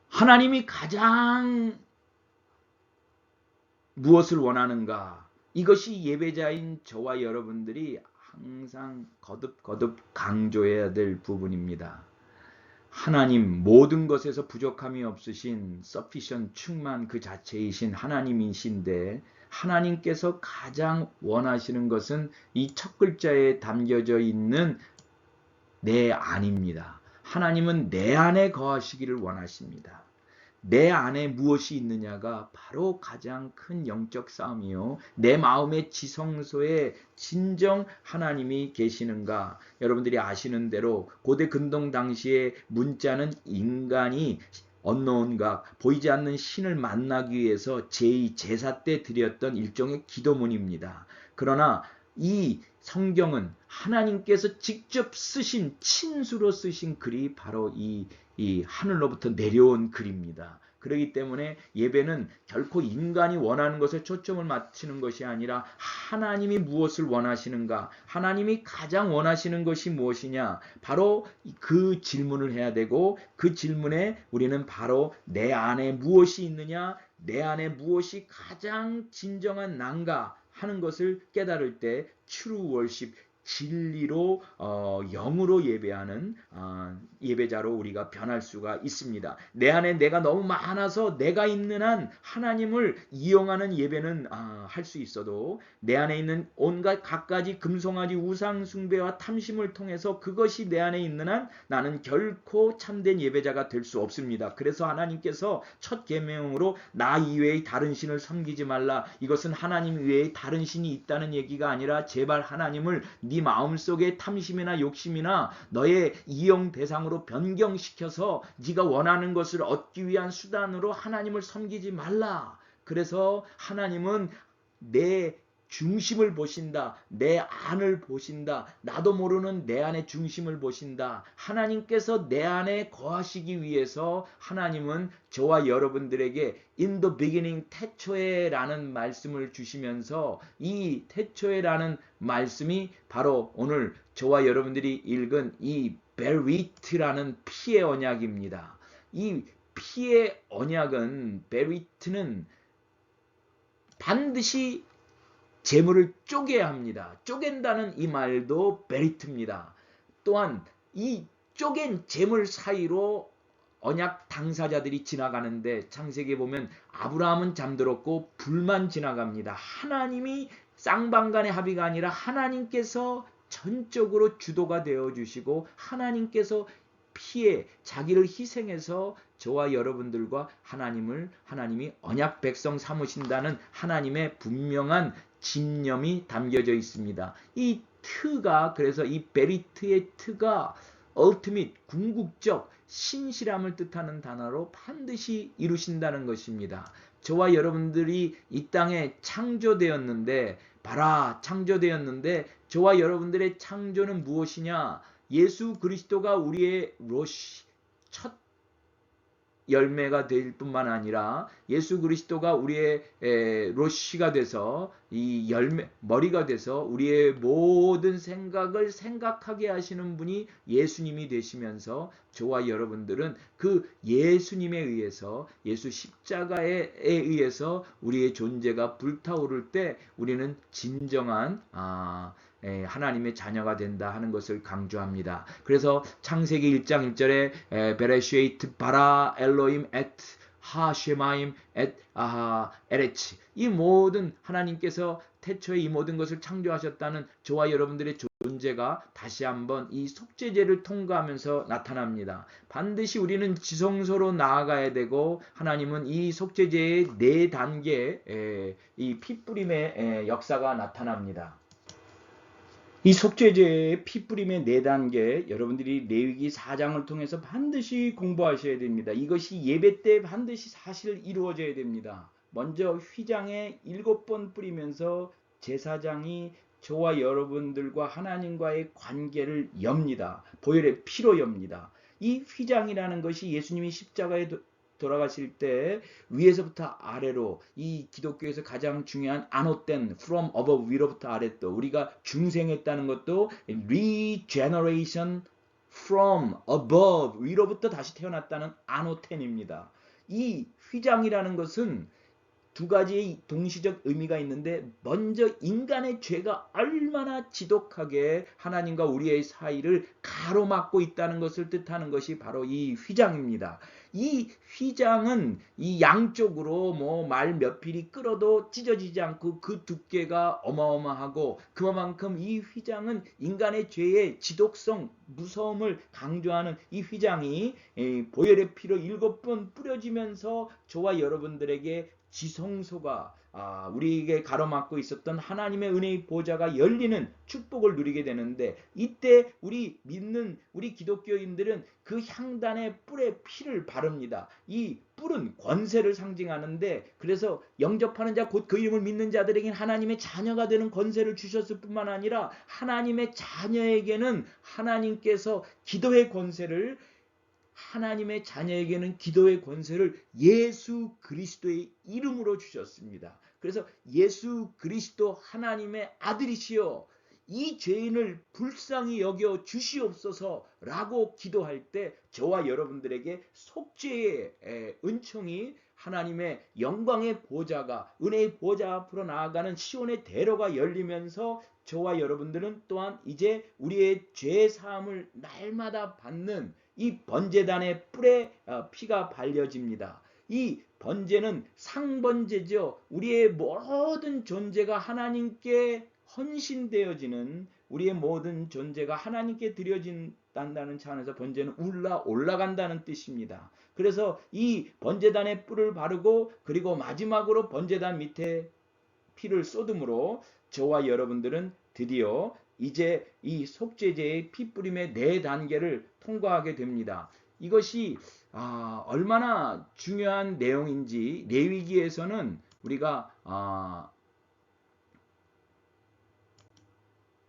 하나님이 가장 무엇을 원하는가? 이것이 예배자인 저와 여러분들이 항상 거듭거듭 강조해야 될 부분입니다. 하나님 모든 것에서 부족함이 없으신 sufficient 충만 그 자체이신 하나님이신데 하나님께서 가장 원하시는 것은 이 첫 글자에 담겨져 있는 내 안입니다. 하나님은 내 안에 거하시기를 원하십니다. 내 안에 무엇이 있느냐가 바로 가장 큰 영적 싸움이요. 내 마음의 지성소에 진정 하나님이 계시는가. 여러분들이 아시는 대로 고대 근동 당시에 문자는 인간이 언노운각, 보이지 않는 신을 만나기 위해서 제2 제사 때 드렸던 일종의 기도문입니다. 그러나 이 성경은 하나님께서 직접 쓰신 친수로 쓰신 글이 바로 이 하늘로부터 내려온 글입니다. 그렇기 때문에 예배는 결코 인간이 원하는 것에 초점을 맞추는 것이 아니라 하나님이 무엇을 원하시는가, 하나님이 가장 원하시는 것이 무엇이냐, 바로 그 질문을 해야 되고, 그 질문에 우리는 바로 내 안에 무엇이 있느냐, 내 안에 무엇이 가장 진정한 난가 하는 것을 깨달을 때 true worship, 진리로 영으로 예배하는 예배자로 우리가 변할 수가 있습니다. 내 안에 내가 너무 많아서 내가 있는 한 하나님을 이용하는 예배는 할 수 있어도 내 안에 있는 온갖 갖가지 금송아지 우상 숭배와 탐심을 통해서 그것이 내 안에 있는 한 나는 결코 참된 예배자가 될 수 없습니다. 그래서 하나님께서 첫 계명으로 나 이외의 다른 신을 섬기지 말라. 이것은 하나님 외에 다른 신이 있다는 얘기가 아니라 제발 하나님을 네 마음속에 탐심이나 욕심이나 너의 이용 대상으로 변경시켜서 네가 원하는 것을 얻기 위한 수단으로 하나님을 섬기지 말라. 그래서 하나님은 내 중심을 보신다. 내 안을 보신다. 나도 모르는 내 안의 중심을 보신다. 하나님께서 내 안에 거하시기 위해서 하나님은 저와 여러분들에게 in the beginning 태초에라는 말씀을 주시면서 이 태초에라는 말씀이 바로 오늘 저와 여러분들이 읽은 이 베리트라는 피의 언약입니다. 이 피의 언약은 베리트는 반드시 재물을 쪼개야 합니다. 쪼갠다는 이 말도 베리트입니다. 또한 이 쪼갠 재물 사이로 언약 당사자들이 지나가는데 창세기에 보면 아브라함은 잠들었고 불만 지나갑니다. 하나님이 쌍방간의 합의가 아니라 하나님께서 전적으로 주도가 되어주시고 하나님께서 피에 자기를 희생해서 저와 여러분들과 하나님이 언약 백성 삼으신다는 하나님의 분명한 집념이 담겨져 있습니다. 이 트가 그래서 이 베리트의 트가 ultimate 궁극적 신실함을 뜻하는 단어로 반드시 이루신다는 것입니다. 저와 여러분들이 이 땅에 창조되었는데 봐라 창조되었는데 저와 여러분들의 창조는 무엇이냐? 예수 그리스도가 우리의 로시 첫 열매가 될 뿐만 아니라 예수 그리스도가 우리의 로시가 돼서 이 열매 머리가 돼서 우리의 모든 생각을 생각하게 하시는 분이 예수님이 되시면서 저와 여러분들은 그 예수님에 의해서 예수 십자가에 의해서 우리의 존재가 불타오를 때 우리는 진정한 하나님의 자녀가 된다 하는 것을 강조합니다. 그래서 창세기 1장 1절에 베레쉐이트 바라 엘로임 엣 하쉐마임 엣 아하 에레치 이 모든 하나님께서 태초에 이 모든 것을 창조하셨다는 저와 여러분들의 존재가 다시 한번 이 속죄제를 통과하면서 나타납니다. 반드시 우리는 지성소로 나아가야 되고 하나님은 이 속죄제의 4단계 이 피뿌림의 역사가 나타납니다. 이 속죄제의 피뿌림의 4단계 여러분들이 레위기 4장을 통해서 반드시 공부하셔야 됩니다. 이것이 예배 때 반드시 사실 이루어져야 됩니다. 먼저 휘장에 7번 뿌리면서 제사장이 저와 여러분들과 하나님과의 관계를 엽니다. 보혈의 피로 엽니다. 이 휘장이라는 것이 예수님이 십자가에 돌아가실 때 위에서부터 아래로 이 기독교에서 가장 중요한 안호된 from above 위로부터 아래로 우리가 중생했다는 것도 regeneration from above 위로부터 다시 태어났다는 안호텐입니다. 이 휘장이라는 것은 두 가지의 동시적 의미가 있는데 먼저 인간의 죄가 얼마나 지독하게 하나님과 우리의 사이를 가로막고 있다는 것을 뜻하는 것이 바로 이 휘장입니다. 이 휘장은 이 양쪽으로 말 몇 필이 끌어도 찢어지지 않고 그 두께가 어마어마하고 그만큼 이 휘장은 인간의 죄의 지독성, 무서움을 강조하는 이 휘장이 보혈의 피로 7번 뿌려지면서 저와 여러분들에게 지성소가 우리에게 가로막고 있었던 하나님의 은혜의 보좌가 열리는 축복을 누리게 되는데 이때 우리 믿는 우리 기독교인들은 그 향단의 뿔에 피를 바릅니다. 이 뿔은 권세를 상징하는데 그래서 영접하는 자 곧 그 이름을 믿는 자들에게는 하나님의 자녀가 되는 권세를 주셨을 뿐만 아니라 하나님의 자녀에게는 하나님께서 기도의 권세를 하나님의 자녀에게는 기도의 권세를 예수 그리스도의 이름으로 주셨습니다. 그래서 예수 그리스도 하나님의 아들이시여 이 죄인을 불쌍히 여겨 주시옵소서라고 기도할 때 저와 여러분들에게 속죄의 은총이 하나님의 영광의 보좌가 은혜의 보좌 앞으로 나아가는 시온의 대로가 열리면서 저와 여러분들은 또한 이제 우리의 죄 사함을 날마다 받는 이 번제단의 뿔에 피가 발려집니다. 이 번제는 상번제죠. 우리의 모든 존재가 하나님께 헌신되어지는 우리의 모든 존재가 하나님께 드려진다는 차원에서 번제는 올라간다는 뜻입니다. 그래서 이 번제단의 뿔을 바르고 그리고 마지막으로 번제단 밑에 피를 쏟음으로 저와 여러분들은 드디어 이제 이 속죄제의 피 뿌림의 4단계를 통과하게 됩니다. 이것이 얼마나 중요한 내용인지 레위기에서는 우리가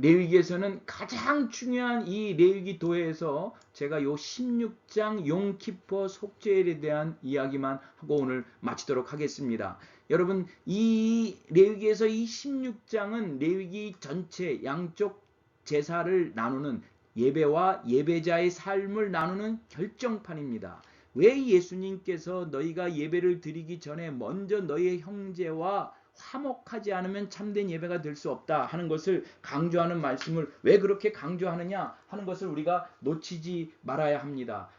레위기에서는 가장 중요한 이 레위기 도에서 제가 요 16장 용키퍼 속죄에 대한 이야기만 하고 오늘 마치도록 하겠습니다. 여러분 이 레위기에서 이 16장은 레위기 전체 양쪽 제사를 나누는 예배와 예배자의 삶을 나누는 결정판입니다. 왜 예수님께서 너희가 예배를 드리기 전에 먼저 너희의 형제와 화목하지 않으면 참된 예배가 될 수 없다 하는 것을 강조하는 말씀을 왜 그렇게 강조하느냐 하는 것을 우리가 놓치지 말아야 합니다.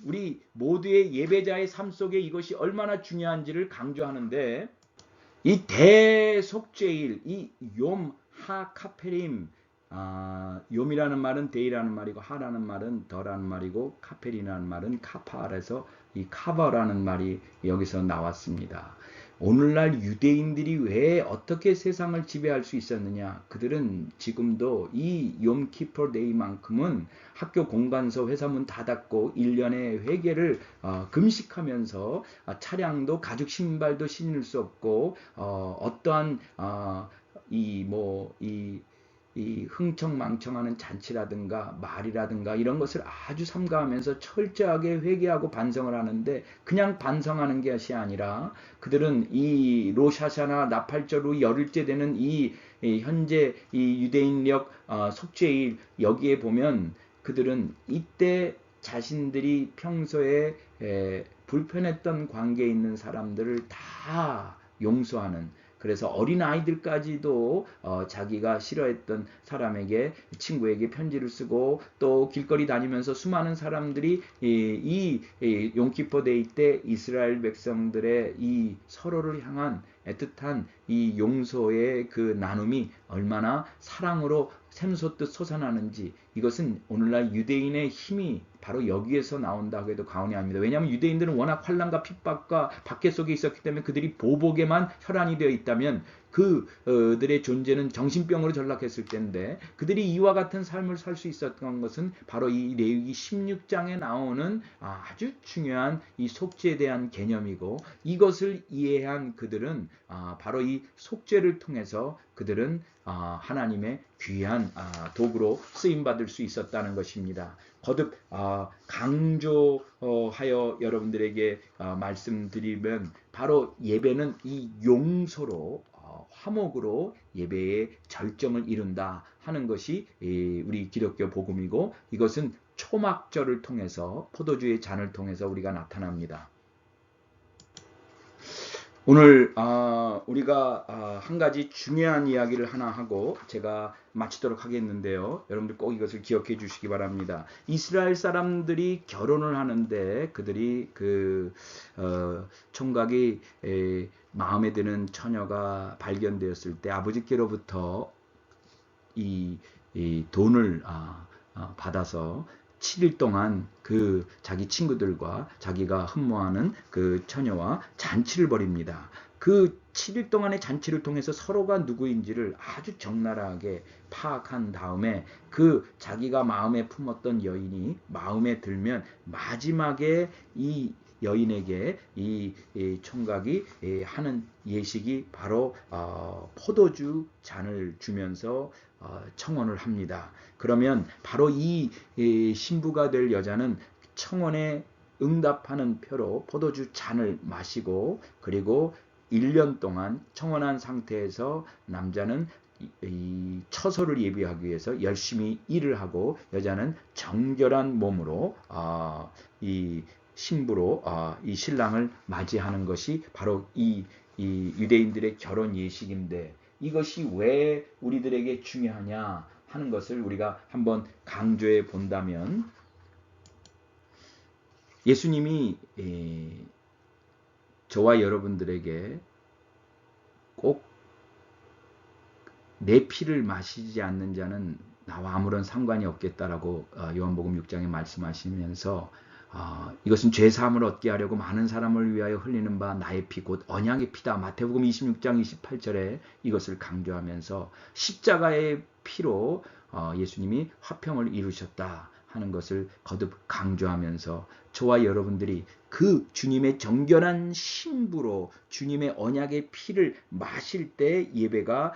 우리 모두의 예배자의 삶 속에 이것이 얼마나 중요한지를 강조하는데 이 대속죄일 이 욤 하카페림 욤이라는 말은 데이라는 말이고 하라는 말은 더라는 말이고 카페리라는 말은 카파라서 이 카바라는 말이 여기서 나왔습니다. 오늘날 유대인들이 왜 어떻게 세상을 지배할 수 있었느냐? 그들은 지금도 이 욤키퍼 데이만큼은 학교 공간서 회사문 닫았고 1년의 회개를 금식하면서 차량도 가죽 신발도 신을 수 없고 어떠한 이 흥청망청하는 잔치라든가 말이라든가 이런 것을 아주 삼가하면서 철저하게 회개하고 반성을 하는데 그냥 반성하는 것이 아니라 그들은 이 로샤샤나 나팔절로 열흘째 되는 이 현재 이 유대인력 속죄일 여기에 보면 그들은 이때 자신들이 평소에 불편했던 관계에 있는 사람들을 다 용서하는 그래서 어린아이들까지도 자기가 싫어했던 사람에게 친구에게 편지를 쓰고 또 길거리 다니면서 수많은 사람들이 이 용키퍼 데이 때 이스라엘 백성들의 이 서로를 향한 애틋한 이 용서의 그 나눔이 얼마나 사랑으로 샘솟듯 솟아나는지 이것은 오늘날 유대인의 힘이 바로 여기에서 나온다고 해도 과언이 아닙니다. 왜냐하면 유대인들은 워낙 환난과 핍박과 박해 속에 있었기 때문에 그들이 보복에만 혈안이 되어 있다면 그들의 존재는 정신병으로 전락했을 텐데 그들이 이와 같은 삶을 살 수 있었던 것은 바로 이 레위기 16장에 나오는 아주 중요한 이 속죄에 대한 개념이고 이것을 이해한 그들은 바로 이 속죄를 통해서 그들은 하나님의 귀한 도구로 쓰임받을 수 있었다는 것입니다. 거듭 강조하여 여러분들에게 말씀드리면 바로 예배는 이 용서로 화목으로 예배의 절정을 이룬다 하는 것이 우리 기독교 복음이고 이것은 초막절을 통해서 포도주의 잔을 통해서 우리가 나타납니다. 오늘 우리가 한 가지 중요한 이야기를 하나 하고 제가 마치도록 하겠는데요. 여러분들 꼭 이것을 기억해 주시기 바랍니다. 이스라엘 사람들이 결혼을 하는데 그들이 총각이 마음에 드는 처녀가 발견되었을 때 아버지께로부터 이 돈을 받아서 7일 동안 그 자기 친구들과 자기가 흠모하는 그 처녀와 잔치를 벌입니다. 그 7일 동안의 잔치를 통해서 서로가 누구인지를 아주 적나라하게 파악한 다음에 그 자기가 마음에 품었던 여인이 마음에 들면 마지막에 이 여인에게 이 총각이 하는 예식이 바로 포도주 잔을 주면서 청혼을 합니다. 그러면 바로 이 신부가 될 여자는 청혼의 응답하는 표로 포도주 잔을 마시고 그리고 1년 동안 청혼한 상태에서 남자는 이 처소를 예비하기 위해서 열심히 일을 하고 여자는 정결한 몸으로 이 신부로 이 신랑을 맞이하는 것이 바로 이 유대인들의 결혼 예식인데 이것이 왜 우리들에게 중요하냐 하는 것을 우리가 한번 강조해 본다면 예수님이 저와 여러분들에게 꼭 내 피를 마시지 않는 자는 나와 아무런 상관이 없겠다라고 요한복음 6장에 말씀하시면서 이것은 죄 사함을 얻게 하려고 많은 사람을 위하여 흘리는 바 나의 피 곧 언약의 피다. 마태복음 26장 28절에 이것을 강조하면서 십자가의 피로 예수님이 화평을 이루셨다 하는 것을 거듭 강조하면서 저와 여러분들이 그 주님의 정결한 신부로 주님의 언약의 피를 마실 때 예배가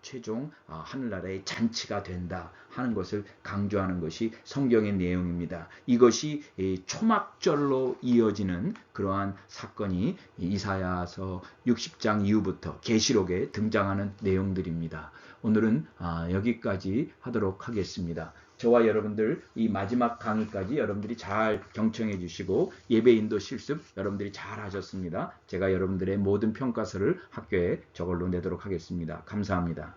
최종 하늘나라의 잔치가 된다 하는 것을 강조하는 것이 성경의 내용입니다. 이것이 초막절로 이어지는 그러한 사건이 이사야서 60장 이후부터 계시록에 등장하는 내용들입니다. 오늘은 여기까지 하도록 하겠습니다. 저와 여러분들 이 마지막 강의까지 여러분들이 잘 경청해 주시고 예배 인도 실습 여러분들이 잘 하셨습니다. 제가 여러분들의 모든 평가서를 학교에 저걸로 내도록 하겠습니다. 감사합니다.